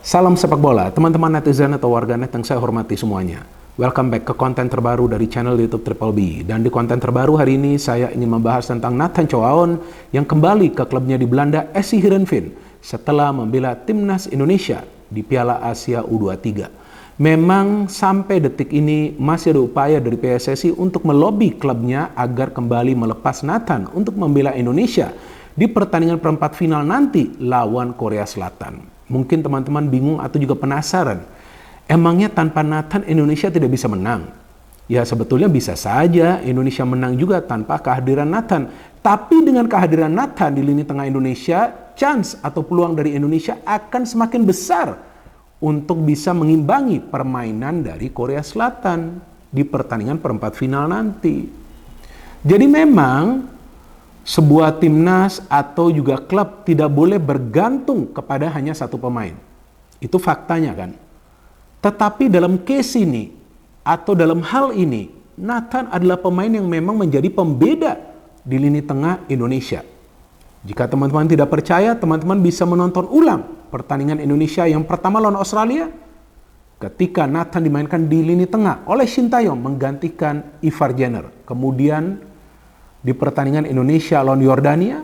Salam sepak bola, teman-teman netizen atau warganet yang saya hormati semuanya. Welcome back ke konten terbaru dari channel YouTube Triple B. Dan di konten terbaru hari ini saya ingin membahas tentang Nathan Choaon yang kembali ke klubnya di Belanda, SC Heerenveen, setelah membela timnas Indonesia di Piala Asia U23. Memang sampai detik ini masih ada upaya dari PSSI untuk melobi klubnya agar kembali melepas Nathan untuk membela Indonesia di pertandingan perempat final nanti lawan Korea Selatan. Mungkin teman-teman bingung atau juga penasaran, emangnya tanpa Nathan Indonesia tidak bisa menang? Ya sebetulnya bisa saja Indonesia menang juga tanpa kehadiran Nathan. Tapi dengan kehadiran Nathan di lini tengah Indonesia, chance atau peluang dari Indonesia akan semakin besar untuk bisa mengimbangi permainan dari Korea Selatan di pertandingan perempat final nanti. Jadi memang sebuah timnas atau juga klub tidak boleh bergantung kepada hanya satu pemain. Itu faktanya kan. Tetapi dalam case ini atau dalam hal ini, Nathan adalah pemain yang memang menjadi pembeda di lini tengah Indonesia. Jika teman-teman tidak percaya, teman-teman bisa menonton ulang pertandingan Indonesia yang pertama lawan Australia ketika Nathan dimainkan di lini tengah oleh Shin Tae-yong menggantikan Ivar Jenner. Kemudian di pertandingan Indonesia lawan Yordania,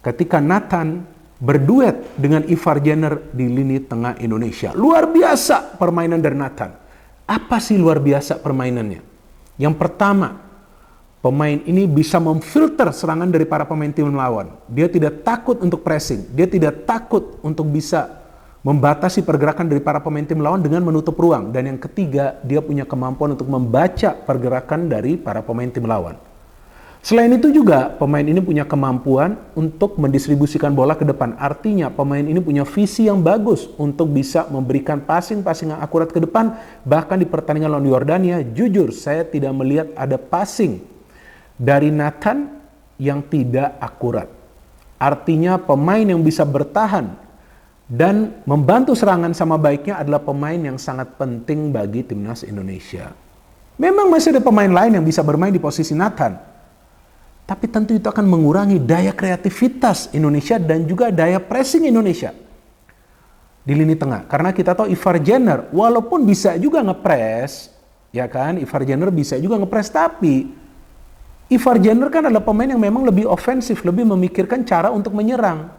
ketika Nathan berduet dengan Ivar Jenner di lini tengah Indonesia. Luar biasa permainan dari Nathan. Apa sih luar biasa permainannya? Yang pertama, pemain ini bisa memfilter serangan dari para pemain tim lawan. Dia tidak takut untuk pressing. Dia tidak takut untuk bisa membatasi pergerakan dari para pemain tim lawan dengan menutup ruang. Dan yang ketiga, dia punya kemampuan untuk membaca pergerakan dari para pemain tim lawan. Selain itu juga pemain ini punya kemampuan untuk mendistribusikan bola ke depan. Artinya pemain ini punya visi yang bagus untuk bisa memberikan passing yang akurat ke depan. Bahkan di pertandingan lawan Yordania, jujur saya tidak melihat ada passing dari Nathan yang tidak akurat. Artinya pemain yang bisa bertahan dan membantu serangan sama baiknya adalah pemain yang sangat penting bagi timnas Indonesia. Memang masih ada pemain lain yang bisa bermain di posisi Nathan. Tapi tentu itu akan mengurangi daya kreativitas Indonesia dan juga daya pressing Indonesia di lini tengah. Karena kita tahu Ivar Jenner walaupun bisa juga ngepres, ya kan, Ivar Jenner bisa juga ngepres, tapi Ivar Jenner kan adalah pemain yang memang lebih ofensif, lebih memikirkan cara untuk menyerang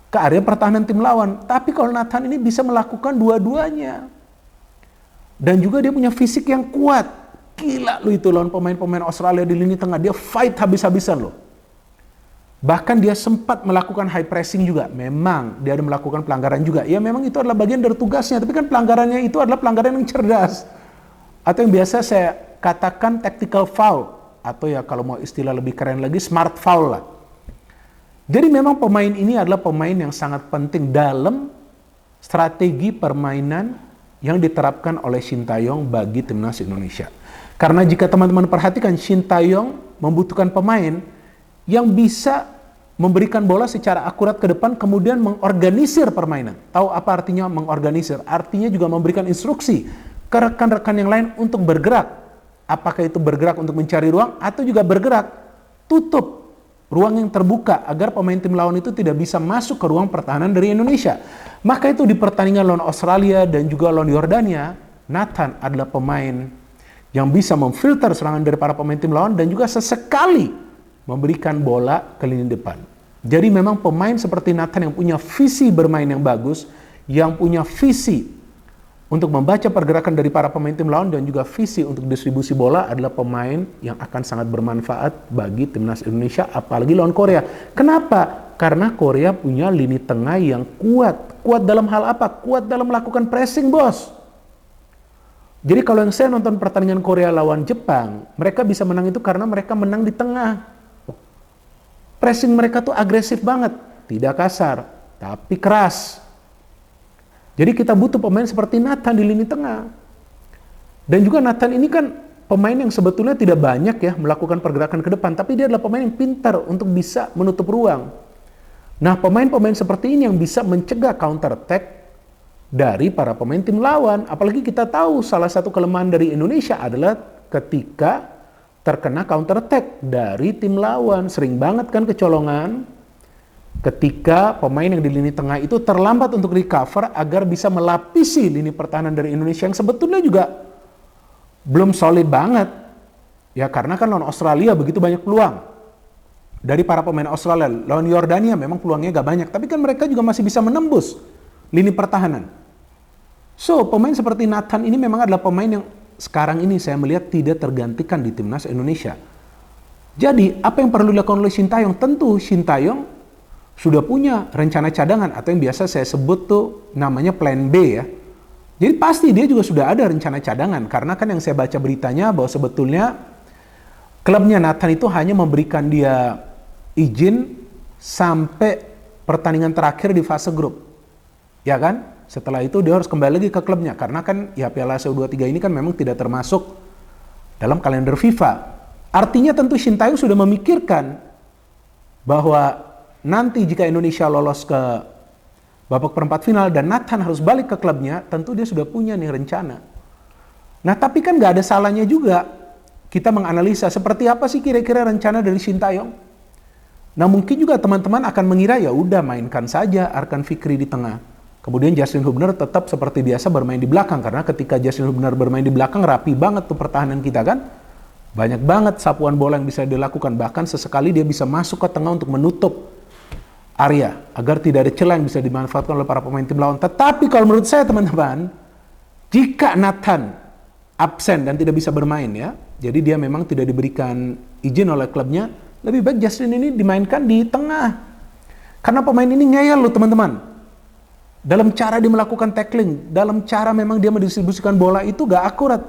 ke area pertahanan tim lawan. Tapi kalau Nathan ini bisa melakukan dua-duanya. Dan juga dia punya fisik yang kuat. Gila lu itu lawan pemain-pemain Australia di lini tengah. Dia fight habis-habisan loh. Bahkan dia sempat melakukan high pressing juga. Memang dia ada melakukan pelanggaran juga. Ya memang itu adalah bagian dari tugasnya. Tapi kan pelanggarannya itu adalah pelanggaran yang cerdas. Atau yang biasa saya katakan tactical foul. Atau ya kalau mau istilah lebih keren lagi smart foul lah. Jadi memang pemain ini adalah pemain yang sangat penting dalam strategi permainan yang diterapkan oleh Shin Tae-yong bagi timnas Indonesia. Karena jika teman-teman perhatikan, Shin Tae-yong membutuhkan pemain yang bisa memberikan bola secara akurat ke depan, kemudian mengorganisir permainan. Tahu apa artinya mengorganisir? Artinya juga memberikan instruksi ke rekan-rekan yang lain untuk bergerak. Apakah itu bergerak untuk mencari ruang atau juga bergerak tutup ruang yang terbuka agar pemain tim lawan itu tidak bisa masuk ke ruang pertahanan dari Indonesia. Maka itu di pertandingan lawan Australia dan juga lawan Yordania, Nathan adalah pemain yang bisa memfilter serangan dari para pemain tim lawan dan juga sesekali memberikan bola ke lini depan. Jadi memang pemain seperti Nathan yang punya visi bermain yang bagus, yang punya visi untuk membaca pergerakan dari para pemain tim lawan dan juga visi untuk distribusi bola adalah pemain yang akan sangat bermanfaat bagi timnas Indonesia, apalagi lawan Korea. Kenapa? Karena Korea punya lini tengah yang kuat. Kuat dalam hal apa? Kuat dalam melakukan pressing, bos. Jadi kalau yang saya nonton pertandingan Korea lawan Jepang, mereka bisa menang itu karena mereka menang di tengah. Pressing mereka tuh agresif banget, tidak kasar, tapi keras. Jadi kita butuh pemain seperti Nathan di lini tengah. Dan juga Nathan ini kan pemain yang sebetulnya tidak banyak ya melakukan pergerakan ke depan, tapi dia adalah pemain yang pintar untuk bisa menutup ruang. Nah, pemain-pemain seperti ini yang bisa mencegah counter attack dari para pemain tim lawan. Apalagi kita tahu salah satu kelemahan dari Indonesia adalah ketika terkena counter attack dari tim lawan. Sering banget kan kecolongan. ketika pemain yang di lini tengah itu terlambat untuk recover agar bisa melapisi lini pertahanan dari Indonesia yang sebetulnya juga belum solid banget. Ya karena kan lawan Australia begitu banyak peluang. Dari para pemain Australia, lawan Yordania memang peluangnya gak banyak, tapi kan mereka juga masih bisa menembus lini pertahanan. So, pemain seperti Nathan ini memang adalah pemain yang sekarang ini saya melihat tidak tergantikan di timnas Indonesia. Jadi, apa yang perlu dilakukan oleh Sintayong? Tentu Sintayong sudah punya rencana cadangan atau yang biasa saya sebut tuh namanya plan B ya. Jadi pasti dia juga sudah ada rencana cadangan, karena kan yang saya baca beritanya bahwa sebetulnya klubnya Nathan itu hanya memberikan dia izin sampai pertandingan terakhir di fase grup. Ya kan? Setelah itu dia harus kembali lagi ke klubnya, karena kan ya Piala Asia U23 ini kan memang tidak termasuk dalam kalender FIFA. Artinya tentu Sintayong sudah memikirkan bahwa nanti jika Indonesia lolos ke babak perempat final dan Nathan harus balik ke klubnya, tentu dia sudah punya nih rencana. Nah tapi kan gak ada salahnya juga kita menganalisa seperti apa sih kira-kira rencana dari Sintayong. Nah mungkin juga teman-teman akan mengira ya udah mainkan saja Arkan Fikri di tengah. Kemudian Justin Hubner tetap seperti biasa bermain di belakang, karena ketika Justin Hubner bermain di belakang rapi banget tuh pertahanan kita kan. Banyak banget sapuan bola yang bisa dilakukan, bahkan sesekali dia bisa masuk ke tengah untuk menutup area agar tidak ada celah yang bisa dimanfaatkan oleh para pemain tim lawan. Tetapi kalau menurut saya teman-teman, jika Nathan absen dan tidak bisa bermain ya, jadi dia memang tidak diberikan izin oleh klubnya, lebih baik Justin ini dimainkan di tengah. Karena pemain ini ngeyel loh teman-teman. Dalam cara dia melakukan tackling, dalam cara memang dia mendistribusikan bola itu gak akurat.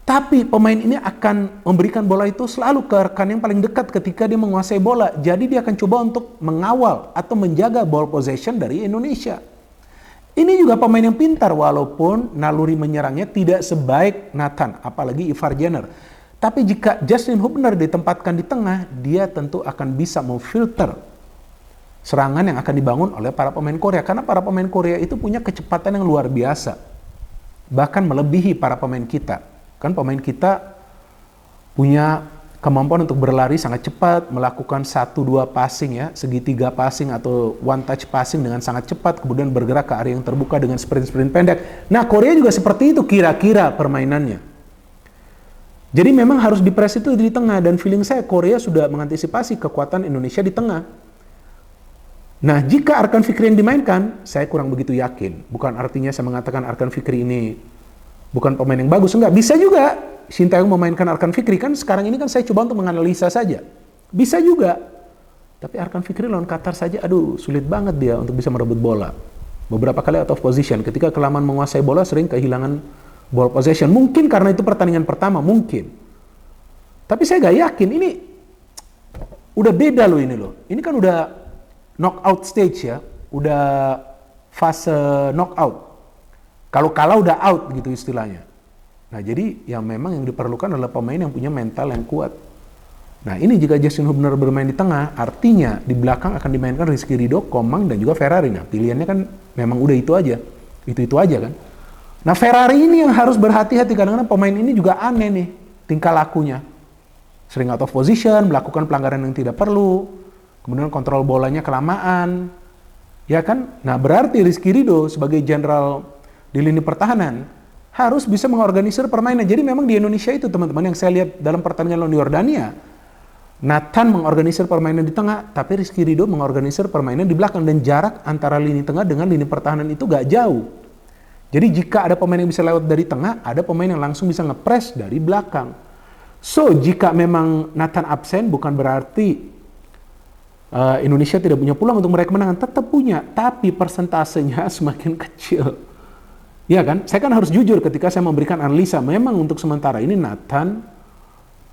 Tapi pemain ini akan memberikan bola itu selalu ke rekan yang paling dekat ketika dia menguasai bola. Jadi dia akan coba untuk mengawal atau menjaga ball possession dari Indonesia. Ini juga pemain yang pintar walaupun naluri menyerangnya tidak sebaik Nathan, apalagi Ivar Jenner. Tapi jika Justin Hubner ditempatkan di tengah, dia tentu akan bisa memfilter serangan yang akan dibangun oleh para pemain Korea. Karena para pemain Korea itu punya kecepatan yang luar biasa. Bahkan melebihi para pemain kita. Kan pemain kita punya kemampuan untuk berlari sangat cepat, melakukan 1-2 passing ya, segitiga passing atau one touch passing dengan sangat cepat, kemudian bergerak ke area yang terbuka dengan sprint-sprint pendek. Nah Korea juga seperti itu kira-kira permainannya. Jadi memang harus dipres itu di tengah, dan feeling saya Korea sudah mengantisipasi kekuatan Indonesia di tengah. Nah jika Arkan Fikri yang dimainkan, saya kurang begitu yakin. Bukan artinya saya mengatakan Arkan Fikri ini bukan pemain yang bagus, enggak. Bisa juga Sintayong memainkan Arkan Fikri, kan sekarang ini kan saya coba untuk menganalisa saja. Bisa juga. Tapi Arkan Fikri lawan Qatar saja, aduh sulit banget dia untuk bisa merebut bola. Beberapa kali out of position, ketika kelamaan menguasai bola sering kehilangan ball possession. Mungkin karena itu pertandingan pertama, mungkin. Tapi saya gak yakin, ini udah beda loh ini loh. Ini kan udah knockout stage ya, udah fase knockout. Kalau kalah udah out gitu istilahnya. Nah jadi yang memang yang diperlukan adalah pemain yang punya mental yang kuat. Nah ini jika Justin Hubner bermain di tengah, artinya di belakang akan dimainkan Rizky Ridho, Komang dan juga Ferrari. Nah pilihannya kan memang udah itu aja. Itu aja kan. Nah Ferrari ini yang harus berhati-hati, kadang-kadang pemain ini juga aneh nih tingkah lakunya. Sering out of position, melakukan pelanggaran yang tidak perlu, kemudian kontrol bolanya kelamaan. Ya kan? Nah berarti Rizky Ridho sebagai jenderal di lini pertahanan harus bisa mengorganisir permainan. Jadi memang di Indonesia itu teman-teman yang saya lihat dalam pertandingan lawan Yordania, Nathan mengorganisir permainan di tengah, tapi Rizky Ridho mengorganisir permainan di belakang, dan jarak antara lini tengah dengan lini pertahanan itu gak jauh. Jadi jika ada pemain yang bisa lewat dari tengah, ada pemain yang langsung bisa ngepres dari belakang. So jika memang Nathan absen bukan berarti Indonesia tidak punya peluang untuk meraih kemenangan, tetap punya, tapi persentasenya semakin kecil. Ya kan, saya kan harus jujur ketika saya memberikan analisa, memang untuk sementara ini Nathan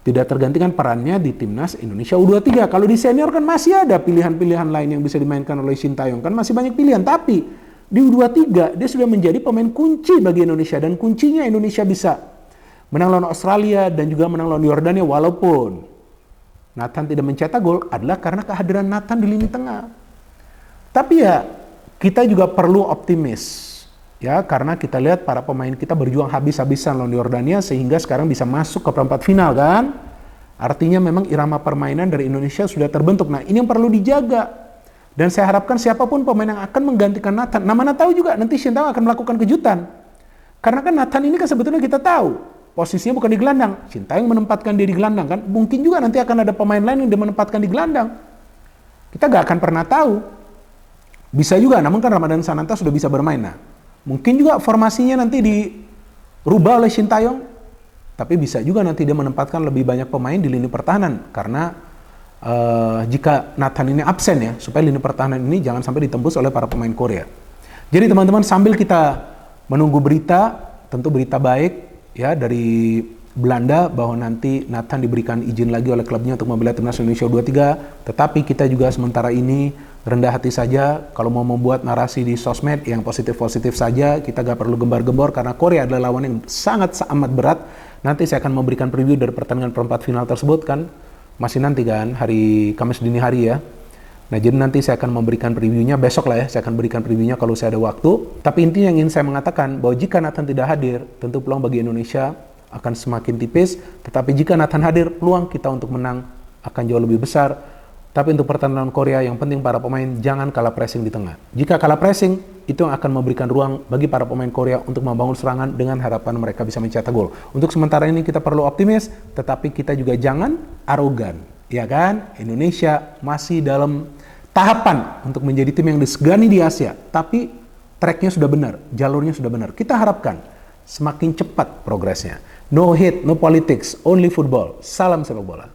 tidak tergantikan perannya di timnas Indonesia U23. Kalau di senior kan masih ada pilihan-pilihan lain yang bisa dimainkan oleh Sintayong, kan masih banyak pilihan. Tapi di U23 dia sudah menjadi pemain kunci bagi Indonesia, dan kuncinya Indonesia bisa menang lawan Australia dan juga menang lawan Yordania walaupun Nathan tidak mencetak gol adalah karena kehadiran Nathan di lini tengah. Tapi ya kita juga perlu optimis. Ya, karena kita lihat para pemain kita berjuang habis-habisan lawan Yordania sehingga sekarang bisa masuk ke perempat final kan. Artinya memang irama permainan dari Indonesia sudah terbentuk. Nah, ini yang perlu dijaga. Dan saya harapkan siapapun pemain yang akan menggantikan Nathan, nah mana tahu juga nanti Shin Taeyong akan melakukan kejutan. Karena kan Nathan ini kan sebetulnya kita tahu, posisinya bukan di gelandang. Shin Taeyong menempatkan dia di gelandang kan. Mungkin juga nanti akan ada pemain lain yang dia menempatkan di gelandang. Kita gak akan pernah tahu. Bisa juga, namun kan Ramadan Sananta sudah bisa bermain. Nah, mungkin juga formasinya nanti dirubah oleh Shin Taeyong. Tapi bisa juga nanti dia menempatkan lebih banyak pemain di lini pertahanan. Karena jika Nathan ini absen ya, supaya lini pertahanan ini jangan sampai ditembus oleh para pemain Korea. Jadi teman-teman, sambil kita menunggu berita, tentu berita baik ya dari Belanda bahwa nanti Nathan diberikan izin lagi oleh klubnya untuk membela timnas Indonesia U23. Tetapi kita juga sementara ini rendah hati saja kalau mau membuat narasi di sosmed yang positif-positif saja. Kita gak perlu gembar-gembor karena Korea adalah lawan yang sangat amat berat. Nanti saya akan memberikan preview dari pertandingan perempat final tersebut kan. Masih nanti kan, hari Kamis dini hari ya. Nah, jadi nanti saya akan memberikan previewnya, besok lah ya, saya akan berikan previewnya kalau saya ada waktu. Tapi intinya yang ingin saya mengatakan, bahwa jika Nathan tidak hadir, tentu peluang bagi Indonesia akan semakin tipis. Tetapi jika Nathan hadir, peluang kita untuk menang akan jauh lebih besar. Tapi untuk pertandingan Korea, yang penting para pemain jangan kalah pressing di tengah. Jika kalah pressing, itu yang akan memberikan ruang bagi para pemain Korea untuk membangun serangan dengan harapan mereka bisa mencetak gol. Untuk sementara ini kita perlu optimis, tetapi kita juga jangan arogan. Ya kan? Indonesia masih dalam tahapan untuk menjadi tim yang disegani di Asia. Tapi tracknya sudah benar, jalurnya sudah benar. Kita harapkan semakin cepat progresnya. No hate, no politics, only football. Salam sepak bola.